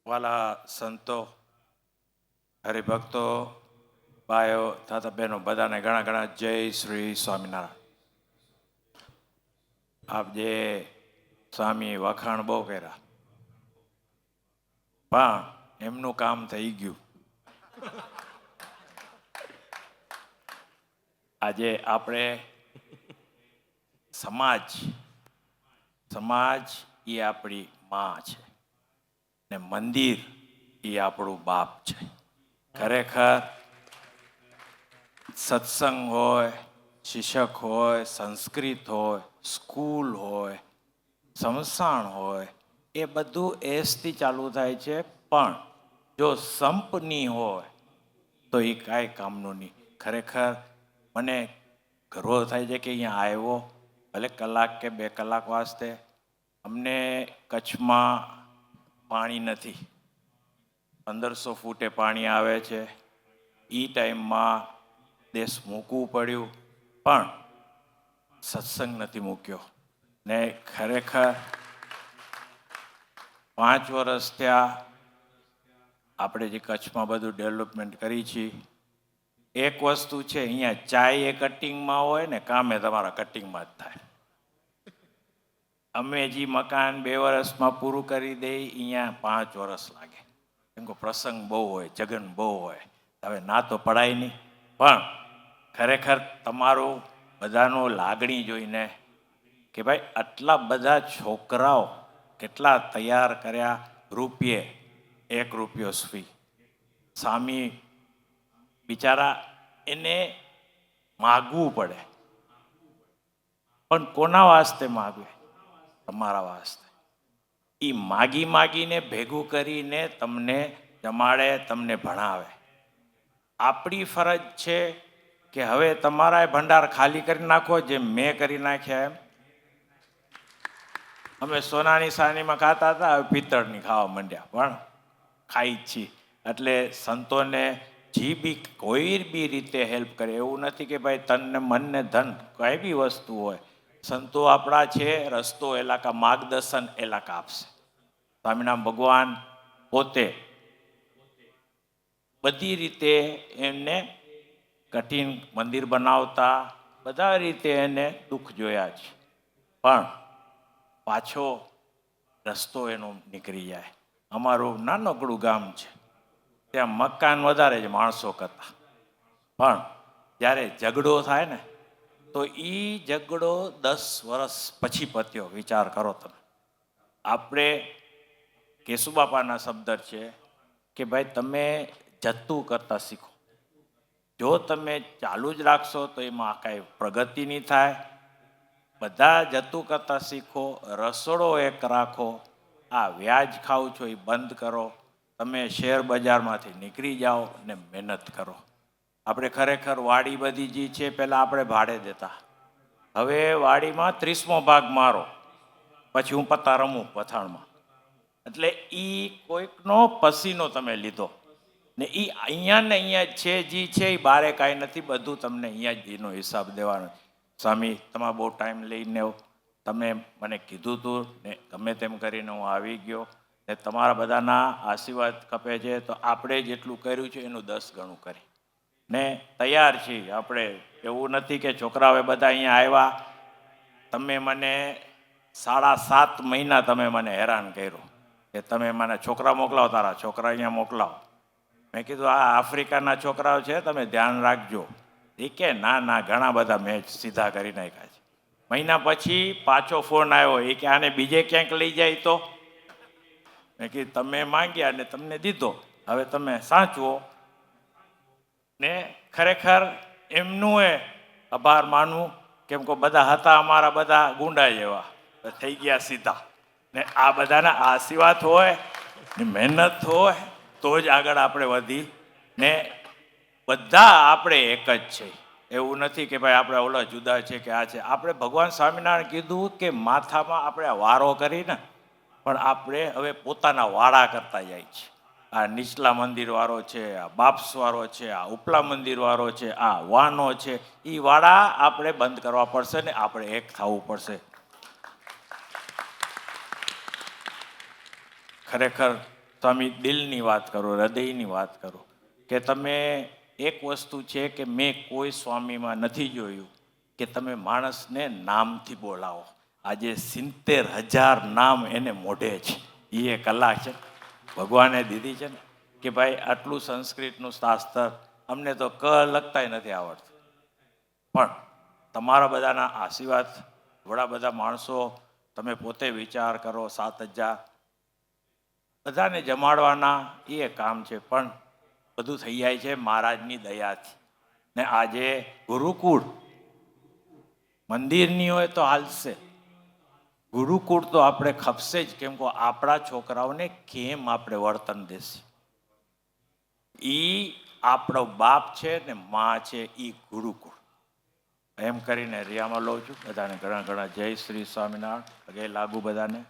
વાલા સંતો, હરિભક્તો, ભાઈઓ તથા બહેનો બધાને ઘણા ઘણા જય શ્રી સ્વામિનારાયણ. આપ જે સ્વામી વખાણ બહુ કર્યા, પણ એમનું કામ થઈ ગયું. આજે આપણે સમાજ એ આપણી માં છે ને મંદિર એ આપણું બાપ છે. ખરેખર સત્સંગ હોય, શિક્ષક હોય, સંસ્કૃત હોય, સ્કૂલ હોય, સમસાણ હોય, એ બધું એસથી ચાલુ થાય છે. પણ જો સંપ નહીં હોય તો એ કાંઈ કામનું નહીં. ખરેખર મને ગર્વ થાય છે કે અહીંયા આવ્યો, ભલે કલાક કે 2 કલાક વાસ્તે. અમને કચ્છમાં પાણી નથી, 1500 ફૂટે પાણી આવે છે. એ ટાઈમમાં દેશ મૂકવું પડ્યું, પણ સત્સંગ નથી મૂક્યો. ને ખરેખર 5 વર્ષ ત્યાં આપણે જે કચ્છમાં બધું ડેવલપમેન્ટ કરી છે. એક વસ્તુ છે, અહીંયા ચાય એ કટિંગમાં હોય ને કામે તમારા કટિંગમાં જ થાય. અમે જે મકાન 2 વર્ષમાં પૂરું કરી દઈએ, અહીંયા 5 વર્ષ લાગે. કેમ કે પ્રસંગ બહુ હોય, જગન બહુ હોય. હવે ના તો પડાય નહીં, પણ ખરેખર તમારું બધાનું લાગણી જોઈને કે ભાઈ આટલા બધા છોકરાઓ કેટલા તૈયાર કર્યા. રૂપિયે 1 રૂપિયો ફી. સ્વામી બિચારા એને માગવું પડે, પણ કોના વાસ્તે માગવે? તમારા વાસ્તે. એ માગીને ભેગું કરીને તમને જમાડે, તમને ભણાવે. આપણી ફરજ છે કે હવે તમારા ભંડાર ખાલી કરી નાખો, જેમ મેં કરી નાખ્યા એમ. અમે સોનાની સાનીમાં ખાતા હતા, હવે પિત્તળની ખાવા માંડ્યા, પણ ખાઈ જ છીએ. એટલે સંતોને જે બી કોઈ બી રીતે હેલ્પ કરે, એવું નથી કે ભાઈ તન ને મન ને ધન કઈ બી વસ્તુ હોય, સંતો આપણા છે. રસ્તો એલાકા માર્ગદર્શન એલાકા આપશે. સ્વામિનારાયણ ભગવાન પોતે બધી રીતે એમને કઠિન મંદિર બનાવતા, બધા રીતે એને દુઃખ જોયા છે, પણ પાછો રસ્તો એનો નીકળી જાય. અમારું નાનકડું ગામ છે, ત્યાં મકાન વધારે છે માણસો કરતા, પણ જ્યારે ઝઘડો થાય ને તો એ ઝઘડો 10 વર્ષ પછી પત્યો. વિચાર કરો તમે. આપણે કેશુબાપાના શબ્દ છે કે ભાઈ તમે જતું કરતા શીખો. જો તમે ચાલુ જ રાખશો તો એમાં કાંઈ પ્રગતિ નહીં થાય. બધા જતું કરતા શીખો. રસોડો એક રાખો. આ વ્યાજ ખાવ છો એ બંધ કરો. તમે શેર બજારમાંથી નીકળી જાઓ ને મહેનત કરો. આપણે ખરેખર વાડી બધી જે છે પહેલાં આપણે ભાડે દેતા, હવે વાડીમાં 30મો ભાગ મારો, પછી હું પત્તા રમું પથાણમાં. એટલે એ કોઈકનો પસીનો તમે લીધો ને એ અહીંયા ને અહીંયા છે જે છે એ બારે કાંઈ નથી. બધું તમને અહીંયા જ એનો હિસાબ દેવાનો. સ્વામી તમારો બહુ ટાઈમ લઈને તમે મને કીધું હતું ને ગમે તેમ કરીને હું આવી ગયો ને તમારા બધાના આશીર્વાદ ખપે છે. તો આપણે જેટલું કર્યું છે એનું 10 ગણું કરી ને તૈયાર છીએ આપણે. એવું નથી કે છોકરાઓએ બધા અહીંયા આવ્યા, તમે મને 7.5 મહિના તમે મને હેરાન કર્યો કે તમે મને છોકરા મોકલાવો, તારા છોકરા અહીંયા મોકલાવો. મેં કીધું આ આફ્રિકાના છોકરાઓ છે, તમે ધ્યાન રાખજો. એ કે ના ઘણા બધા મેચ સીધા કરી નાખ્યા છે. મહિના પછી પાછો ફોન આવ્યો, એ કે આને બીજે ક્યાંક લઈ જાય તો. મેં કીધું તમે માંગ્યા ને તમને દીધો, હવે તમે સાચવો. ને ખરેખર એમનું આભાર માનવું, કેમ કે બધા હતા અમારા બધા ગુંડા જેવા, થઈ ગયા સીધા. ને આ બધાના આશીર્વાદ હોય ને મહેનત હોય તો જ આગળ આપણે વધી. ને બધા આપણે એક જ છે, એવું નથી કે ભાઈ આપણે ઓલા જુદા છે કે આ છે. આપણે ભગવાન સ્વામિનારાયણ કીધું કે માથામાં આપણે વારો કરીને, પણ આપણે હવે પોતાના વાળા કરતા જાય છે. આ નીચલા મંદિરવાળો છે, આ બાપ્સવાળો છે, આ ઉપલા મંદિરવાળો છે, આ વાનો છે, એ વાળા આપણે બંધ કરવા પડશે ને આપણે એક થવું પડશે. ખરેખર સ્વામી દિલની વાત કરો, હૃદયની વાત કરો કે તમે એક વસ્તુ છે કે મેં કોઈ સ્વામીમાં નથી જોયું કે તમે માણસને નામથી બોલાવો. આજે 70,000 નામ એને મોઢે છે. એ કલા છે ભગવાને દીધી છે ને કે ભાઈ આટલું સંસ્કૃતનું શાસ્ત્ર અમને તો લખતાય નથી આવડતું, પણ તમારા બધાના આશીર્વાદ, ઘણા બધા માણસો, તમે પોતે વિચાર કરો, 7,000 બધાને જમાડવાના એ કામ છે, પણ બધું થઈ જાય છે મહારાજની દયાથી. ને આજે ગુરુકુળ મંદિરની હોય તો હાલશે, ગુરુકુળ તો આપણે ખપશે જ, કેમ કે આપણા છોકરાઓને કેમ આપણે વર્તન દેશે. એ આપણો બાપ છે ને માં છે, એ ગુરુકુળ. એમ કરીને રિયામાં લઉં છું. બધાને ઘણા ઘણા જય શ્રી સ્વામિનારાયણ. પગે લાગુ બધાને.